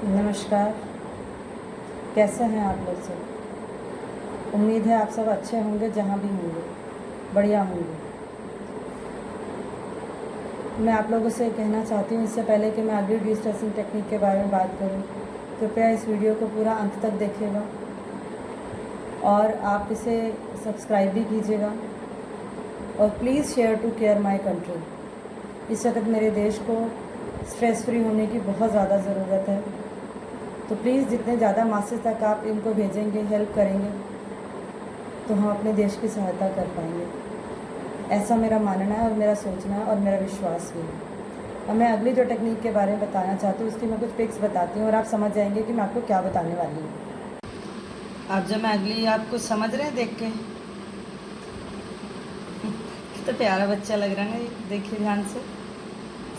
नमस्कार। कैसे हैं आप लोग सब? उम्मीद है आप सब अच्छे होंगे, जहाँ भी होंगे बढ़िया होंगे। मैं आप लोगों से कहना चाहती हूँ इससे पहले कि मैं अगली डिस्ट्रेसिंग टेक्निक के बारे में बात करूँ, कृपया इस वीडियो को पूरा अंत तक देखिएगा और आप इसे सब्सक्राइब भी कीजिएगा और please share to care my country. इस वक्त मेरे देश को स्ट्रेस फ्री होने की बहुत ज़्यादा ज़रूरत है, तो प्लीज़ जितने ज़्यादा मासेस तक आप इनको भेजेंगे, हेल्प करेंगे, तो हम अपने देश की सहायता कर पाएंगे। ऐसा मेरा मानना है और मेरा सोचना है और मेरा विश्वास भी है। और मैं अगली जो टेक्निक के बारे में बताना चाहती हूँ उसकी मैं कुछ पिक्स बताती हूँ और आप समझ जाएंगे कि मैं आपको क्या बताने वाली हूँ। आप जब मैं अगली आप कुछ समझ रहे हैं देख के? तो प्यारा बच्चा लग रहा है ना, देखिए ध्यान से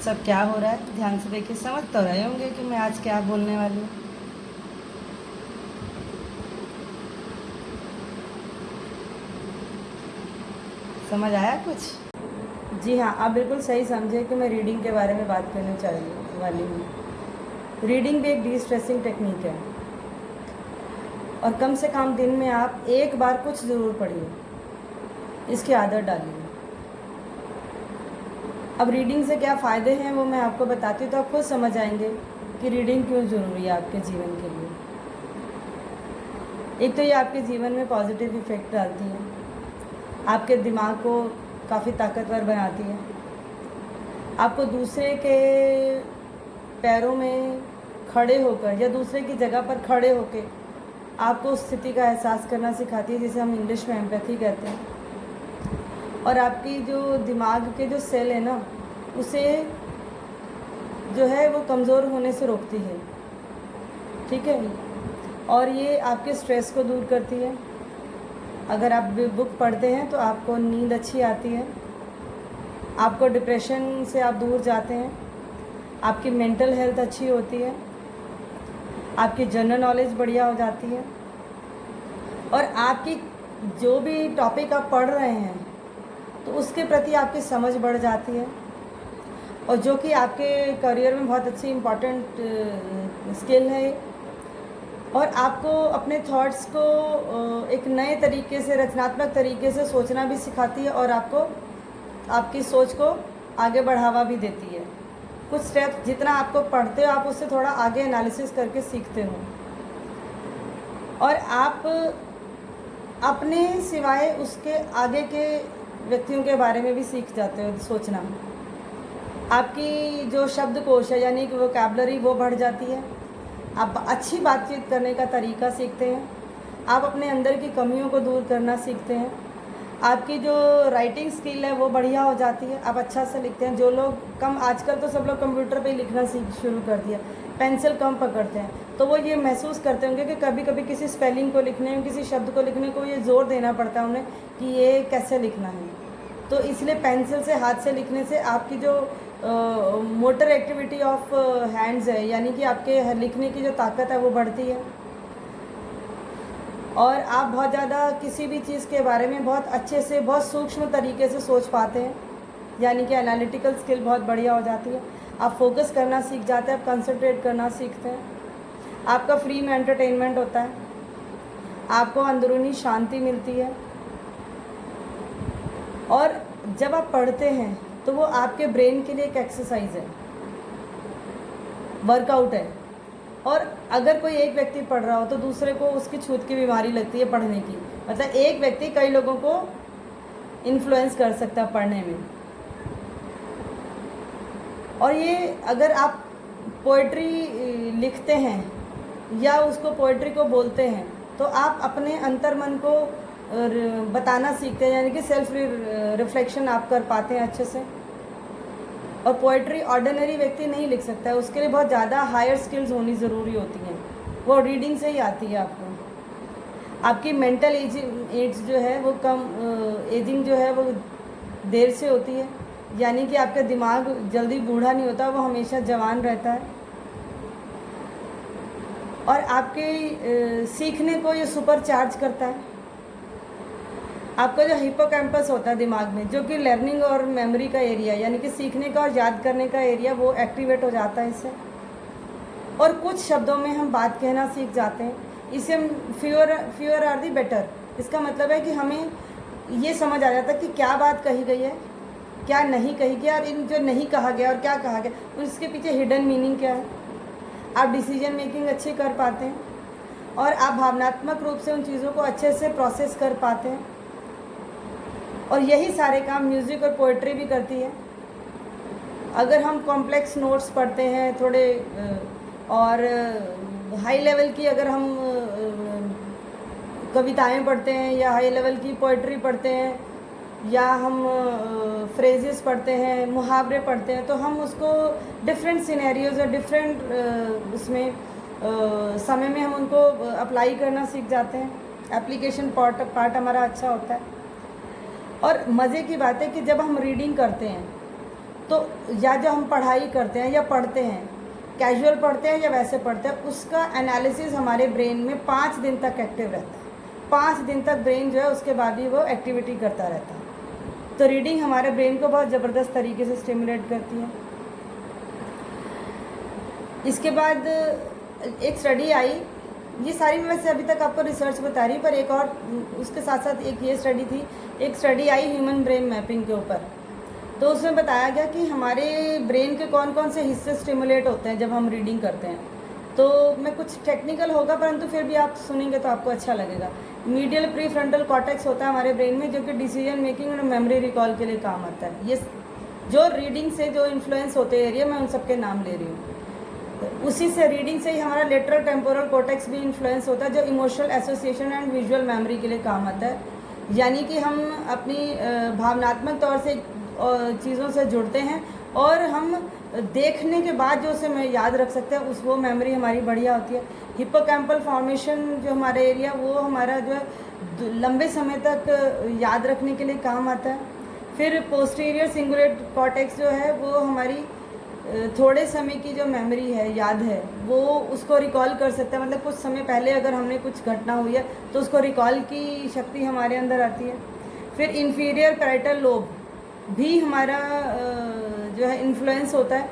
सब क्या हो रहा है, ध्यान से देखिए। समझ तो रहे होंगे कि मैं आज क्या बोलने वाली हूँ। समझ आया कुछ? जी हाँ, आप बिल्कुल सही समझे कि मैं रीडिंग के बारे में बात करने वाली हूँ। रीडिंग भी एक डी स्ट्रेसिंग टेक्निक है और कम से कम दिन में आप एक बार कुछ ज़रूर पढ़िए, इसकी आदत डालिए। अब रीडिंग से क्या फ़ायदे हैं वो मैं आपको बताती हूँ, तो आप खुद समझ आएंगे कि रीडिंग क्यों ज़रूरी है आपके जीवन के लिए। एक तो ये आपके जीवन में पॉजिटिव इफ़ेक्ट डालती है, आपके दिमाग को काफ़ी ताकतवर बनाती है, आपको दूसरे के पैरों में खड़े होकर या दूसरे की जगह पर खड़े होकर आपको उस स्थिति का एहसास करना सिखाती है, जिसे हम इंग्लिश में एम्पैथी कहते हैं। और आपकी जो दिमाग के जो सेल है ना, उसे जो है वो कमज़ोर होने से रोकती है, ठीक है। और ये आपके स्ट्रेस को दूर करती है। अगर आप बुक पढ़ते हैं तो आपको नींद अच्छी आती है, आपको डिप्रेशन से आप दूर जाते हैं, आपकी मेंटल हेल्थ अच्छी होती है, आपकी जनरल नॉलेज बढ़िया हो जाती है और आपकी जो भी टॉपिक आप पढ़ रहे हैं तो उसके प्रति आपकी समझ बढ़ जाती है, और जो कि आपके करियर में बहुत अच्छी इम्पॉर्टेंट स्किल है। और आपको अपने थॉट्स को एक नए तरीके से, रचनात्मक तरीके से सोचना भी सिखाती है और आपको आपकी सोच को आगे बढ़ावा भी देती है। कुछ स्टेप जितना आपको पढ़ते हो आप उससे थोड़ा आगे एनालिसिस करके सीखते हो, और आप अपने सिवाय उसके आगे के व्यक्तियों के बारे में भी सीख जाते हो सोचना। आपकी जो शब्दकोश है यानी कि वोकैबुलरी वो बढ़ जाती है, आप अच्छी बातचीत करने का तरीका सीखते हैं, आप अपने अंदर की कमियों को दूर करना सीखते हैं, आपकी जो राइटिंग स्किल है वो बढ़िया हो जाती है, आप अच्छा से लिखते हैं। जो लोग आजकल तो सब लोग कंप्यूटर पे ही लिखना शुरू कर दिया, पेंसिल कम पकड़ते हैं, तो वो ये महसूस करते होंगे कि कभी कभी किसी स्पेलिंग को लिखने में, किसी शब्द को लिखने को ये ज़ोर देना पड़ता है उन्हें कि ये कैसे लिखना है। तो इसलिए पेंसिल से, हाथ से लिखने से आपकी जो मोटर एक्टिविटी ऑफ हैंड्स है, यानी कि आपके लिखने की जो ताकत है वो बढ़ती है, और आप बहुत ज़्यादा किसी भी चीज़ के बारे में बहुत अच्छे से, बहुत सूक्ष्म तरीके से सोच पाते हैं, यानी कि एनालिटिकल स्किल बहुत बढ़िया हो जाती है। आप फोकस करना सीख जाते हैं, आप कंसंट्रेट करना सीखते हैं, आपका फ्री में एंटरटेनमेंट होता है, आपको अंदरूनी शांति मिलती है। और जब आप पढ़ते हैं तो वो आपके ब्रेन के लिए एक एक्सरसाइज है, वर्कआउट है। और अगर कोई एक व्यक्ति पढ़ रहा हो तो दूसरे को उसकी छूत की बीमारी लगती है पढ़ने की, मतलब एक व्यक्ति कई लोगों को इन्फ्लुएंस कर सकता है पढ़ने में। और ये अगर आप पोइट्री लिखते हैं या उसको पोइट्री को बोलते हैं तो आप अपने अंतर्मन को बताना सीखते हैं, यानी कि सेल्फ रिफ्लेक्शन आप कर पाते हैं अच्छे से। और पोइट्री ऑर्डिनरी व्यक्ति नहीं लिख सकता है, उसके लिए बहुत ज़्यादा हायर स्किल्स होनी ज़रूरी होती हैं, वो रीडिंग से ही आती है आपको। आपकी मेंटल एज जो है वो एजिंग जो है वो देर से होती है, यानी कि आपका दिमाग जल्दी बूढ़ा नहीं होता, वो हमेशा जवान रहता है। और आपके सीखने को ये सुपर चार्ज करता है। आपका जो हिप्पोकैम्पस होता है दिमाग में, जो कि लर्निंग और मेमोरी का एरिया, यानी कि सीखने का और याद करने का एरिया, वो एक्टिवेट हो जाता है इससे। और कुछ शब्दों में हम बात कहना सीख जाते हैं। इसे हम फ्यूअर आर दी बेटर, इसका मतलब है कि हमें ये समझ आ जाता है कि क्या बात कही गई है, क्या नहीं कही गई, और इन जो नहीं कहा गया और क्या कहा गया उसके पीछे हिडन मीनिंग क्या है। आप डिसीजन मेकिंग अच्छी कर पाते हैं और आप भावनात्मक रूप से उन चीज़ों को अच्छे से प्रोसेस कर पाते हैं। और यही सारे काम म्यूज़िक और पोइट्री भी करती है। अगर हम कॉम्प्लेक्स नोट्स पढ़ते हैं थोड़े और हाई लेवल की अगर हम कविताएं पढ़ते हैं या हाई लेवल की पोइट्री पढ़ते हैं या हम फ्रेजेस पढ़ते हैं, मुहावरे पढ़ते हैं, तो हम उसको डिफरेंट सिनेरियोज और डिफरेंट उसमें समय में हम उनको अप्लाई करना सीख जाते हैं। एप्लीकेशन पार्ट हमारा अच्छा होता है। और मज़े की बात है कि जब हम रीडिंग करते हैं तो या जो हम पढ़ाई करते हैं या पढ़ते हैं, कैजुअल पढ़ते हैं या वैसे पढ़ते हैं, उसका एनालिसिस हमारे ब्रेन में 5 दिन तक एक्टिव रहता है। 5 दिन तक ब्रेन जो है उसके बाद भी वो एक्टिविटी करता रहता है। तो रीडिंग हमारे ब्रेन को बहुत ज़बरदस्त तरीके से स्टिमुलेट करती है। इसके बाद एक स्टडी आई, ये सारी मैं वैसे अभी तक आपको रिसर्च बता रही, पर एक और उसके साथ साथ एक ये स्टडी थी, एक स्टडी आई ह्यूमन ब्रेन मैपिंग के ऊपर। तो उसमें बताया गया कि हमारे ब्रेन के कौन कौन से हिस्से स्टिमुलेट होते हैं जब हम रीडिंग करते हैं। तो मैं कुछ टेक्निकल होगा परंतु फिर भी आप सुनेंगे तो आपको अच्छा लगेगा। मीडियल प्री फ्रंटल कॉर्टेक्स होता है हमारे ब्रेन में, जो कि डिसीजन मेकिंग और मेमोरी रिकॉल के लिए काम आता है। ये जो रीडिंग से जो इन्फ्लुएंस होते हैं एरिया, मैं उन सबके नाम ले रही हूँ। तो उसी से रीडिंग से ही हमारा लेटरल टेम्पोरल कॉर्टेक्स भी इन्फ्लुएंस होता है, जो emotional association and visual memory के लिए काम आता है। यानी कि हम अपनी भावनात्मक तौर से चीज़ों से जुड़ते हैं और हम देखने के बाद जो उसे मैं याद रख सकते हैं, उस वो मेमोरी हमारी बढ़िया होती है। हिप्पोकैम्पल फॉर्मेशन जो हमारा एरिया, वो हमारा जो है लंबे समय तक याद रखने के लिए काम आता है। फिर पोस्टीरियर सिंगुलेट कॉर्टेक्स जो है वो हमारी थोड़े समय की जो मेमोरी है, याद है, वो उसको रिकॉल कर सकता है। मतलब कुछ समय पहले अगर हमने कुछ घटना हुई है तो उसको रिकॉल की शक्ति हमारे अंदर आती है। फिर इन्फीरियर पैराइटल लोब भी हमारा जो है इन्फ्लुएंस होता है,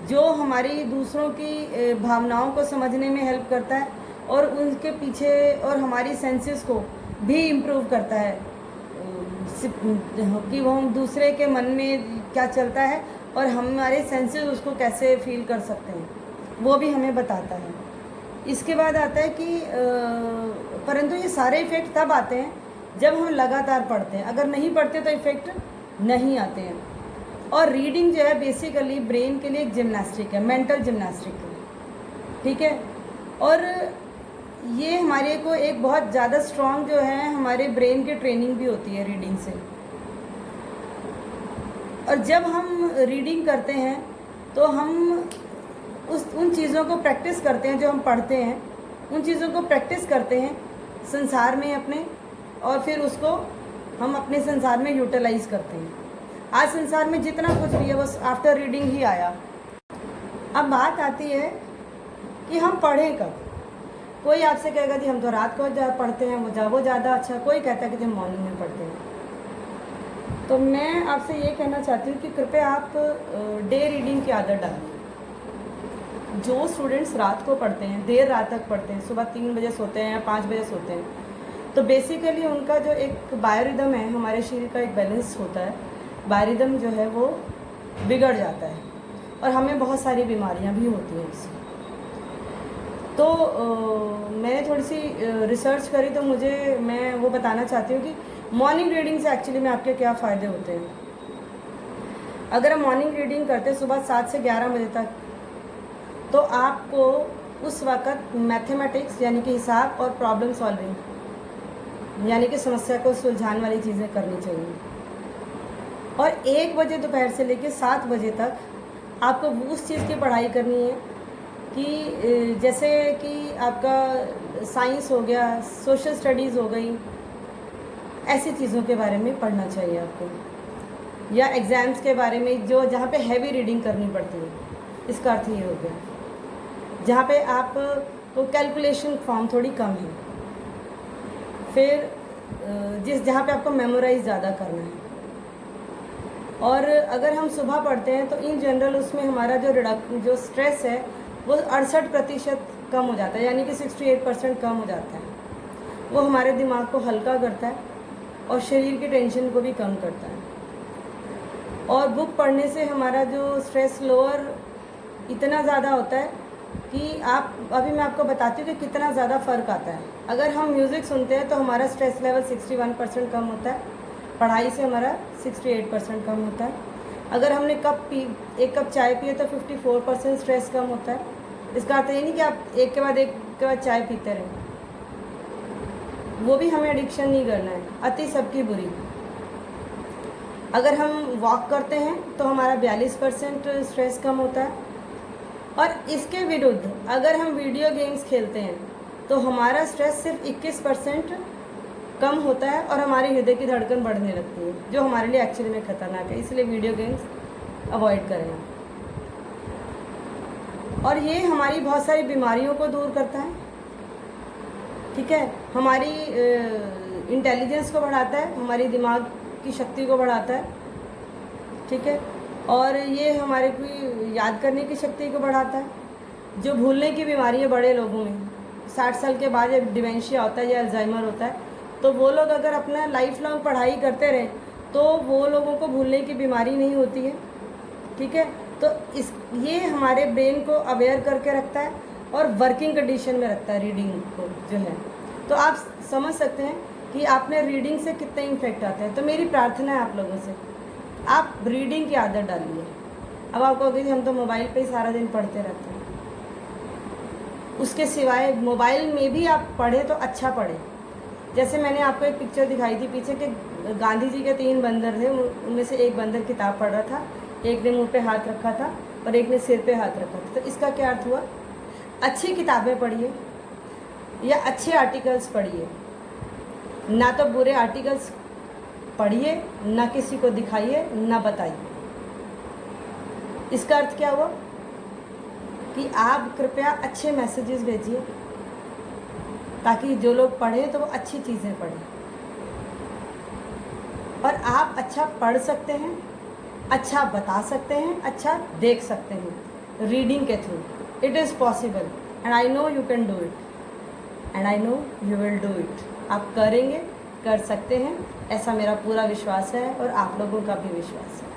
जो हमारी दूसरों की भावनाओं को समझने में हेल्प करता है और उनके पीछे और हमारी सेंसेस को भी इम्प्रूव करता है कि वो हम दूसरे के मन में क्या चलता है और हमारे सेंसेस उसको कैसे फील कर सकते हैं, वो भी हमें बताता है। इसके बाद आता है कि परंतु ये सारे इफ़ेक्ट तब आते हैं जब हम लगातार पढ़ते हैं। अगर नहीं पढ़ते तो इफ़ेक्ट नहीं आते हैं। और रीडिंग जो है बेसिकली ब्रेन के लिए एक जिम्नास्टिक है, मेंटल जिम्नास्टिक है, ठीक है। और ये हमारे को एक बहुत ज़्यादा स्ट्रॉन्ग जो है हमारे ब्रेन की ट्रेनिंग भी होती है रीडिंग से। और जब हम रीडिंग करते हैं तो हम उन चीज़ों को प्रैक्टिस करते हैं जो हम पढ़ते हैं, उन चीज़ों को प्रैक्टिस करते हैं संसार में अपने, और फिर उसको हम अपने संसार में यूटिलाइज करते हैं। आज संसार में जितना कुछ भी है बस आफ्टर रीडिंग ही आया। अब बात आती है कि हम पढ़ें कब। कोई आपसे कहेगा जी हम तो रात को पढ़ते हैं, वो ज़्यादा अच्छा। कोई कहता है कि हम मॉर्निंग में पढ़ते हैं। तो मैं आपसे ये कहना चाहती हूँ कि कृपया आप डे रीडिंग की आदत डालिए। जो स्टूडेंट्स रात को पढ़ते हैं, देर रात तक पढ़ते हैं, सुबह 3 बजे सोते हैं या 5 बजे सोते हैं, तो बेसिकली उनका जो एक बायोरिदम है, हमारे शरीर का एक बैलेंस होता है, बायोरिदम जो है वो बिगड़ जाता है और हमें बहुत सारी बीमारियां भी होती हैं उससे। तो मैंने थोड़ी सी रिसर्च करी तो मैं वो बताना चाहती हूँ कि मॉर्निंग रीडिंग से एक्चुअली में आपके क्या फ़ायदे होते हैं। अगर हम मॉर्निंग रीडिंग करते हैं सुबह 7 से 11 बजे तक, तो आपको उस वक़्त मैथमेटिक्स यानी कि हिसाब और प्रॉब्लम सॉल्विंग यानी कि समस्या को सुलझाने वाली चीज़ें करनी चाहिए। और 1 बजे दोपहर से लेकर 7 बजे तक आपको उस चीज़ की पढ़ाई करनी है कि जैसे कि आपका साइंस हो गया, सोशल स्टडीज़ हो गई, ऐसी चीज़ों के बारे में पढ़ना चाहिए आपको, या एग्ज़ाम्स के बारे में जो जहाँ पे हैवी रीडिंग करनी पड़ती है। इसका अर्थ ये हो गया जहाँ पे आपको कैलकुलेशन फॉर्म थोड़ी कम है, फिर जहाँ पे आपको मेमोराइज ज़्यादा करना है। और अगर हम सुबह पढ़ते हैं तो इन जनरल उसमें हमारा जो स्ट्रेस है वो 68% कम हो जाता है, यानी कि 68% कम हो जाता है। वो हमारे दिमाग को हल्का करता है और शरीर की टेंशन को भी कम करता है। और बुक पढ़ने से हमारा जो स्ट्रेस लोअर इतना ज़्यादा होता है कि अभी मैं आपको बताती हूँ कि कितना ज़्यादा फ़र्क आता है। अगर हम म्यूज़िक सुनते हैं तो हमारा स्ट्रेस लेवल 61% कम होता है, पढ़ाई से हमारा 68% कम होता है। अगर हमने एक कप चाय पिए तो 54% स्ट्रेस कम होता है। इसका अर्थ ये नहीं कि आप एक के बाद चाय पीते रहें, वो भी हमें एडिक्शन नहीं करना है, अति सबकी बुरी। अगर हम वॉक करते हैं तो हमारा 42% स्ट्रेस कम होता है। और इसके विरुद्ध अगर हम वीडियो गेम्स खेलते हैं तो हमारा स्ट्रेस सिर्फ 21% कम होता है और हमारी हृदय की धड़कन बढ़ने लगती है, जो हमारे लिए एक्चुअली में ख़तरनाक है। इसलिए वीडियो गेम्स अवॉइड करें। और ये हमारी बहुत सारी बीमारियों को दूर करता है, ठीक है, हमारी इंटेलिजेंस को बढ़ाता है, हमारी दिमाग की शक्ति को बढ़ाता है, ठीक है, और ये हमारे को याद करने की शक्ति को बढ़ाता है। जो भूलने की बीमारी है बड़े लोगों में, 60 साल के बाद जब डिमेंशिया होता है या अल्जाइमर होता है, तो वो लोग अगर अपना लाइफ लॉन्ग पढ़ाई करते रहें तो वो लोगों को भूलने की बीमारी नहीं होती है, ठीक है। तो ये हमारे ब्रेन को अवेयर करके रखता है और वर्किंग कंडीशन में रखता है रीडिंग को जो है। तो आप समझ सकते हैं कि आपने रीडिंग से कितने इम्फेक्ट आते हैं। तो मेरी प्रार्थना है आप लोगों से, आप रीडिंग की आदत डालिए। अब आप कहोगे हम तो मोबाइल पे ही सारा दिन पढ़ते रहते हैं। उसके सिवाय मोबाइल में भी आप पढ़ें तो अच्छा पढ़ें। जैसे मैंने आपको एक पिक्चर दिखाई थी पीछे के, गांधी जी के 3 बंदर थे, उनमें से एक बंदर किताब पढ़ रहा था, एक ने मुंह पे हाथ रखा था और एक ने सिर पे हाथ रखा था। तो इसका क्या अर्थ हुआ? अच्छी किताबें पढ़िए या अच्छे आर्टिकल्स पढ़िए, ना तो बुरे आर्टिकल्स पढ़िए, ना किसी को दिखाइए, ना बताइए। इसका अर्थ क्या हुआ कि आप कृपया अच्छे मैसेजेस भेजिए ताकि जो लोग पढ़ें तो वो अच्छी चीज़ें पढ़ें। और आप अच्छा पढ़ सकते हैं, अच्छा बता सकते हैं, अच्छा देख सकते हैं रीडिंग के through. It is possible and I know you can do it and I know you will do it. आप करेंगे, कर सकते हैं, ऐसा मेरा पूरा विश्वास है और आप लोगों का भी विश्वास है।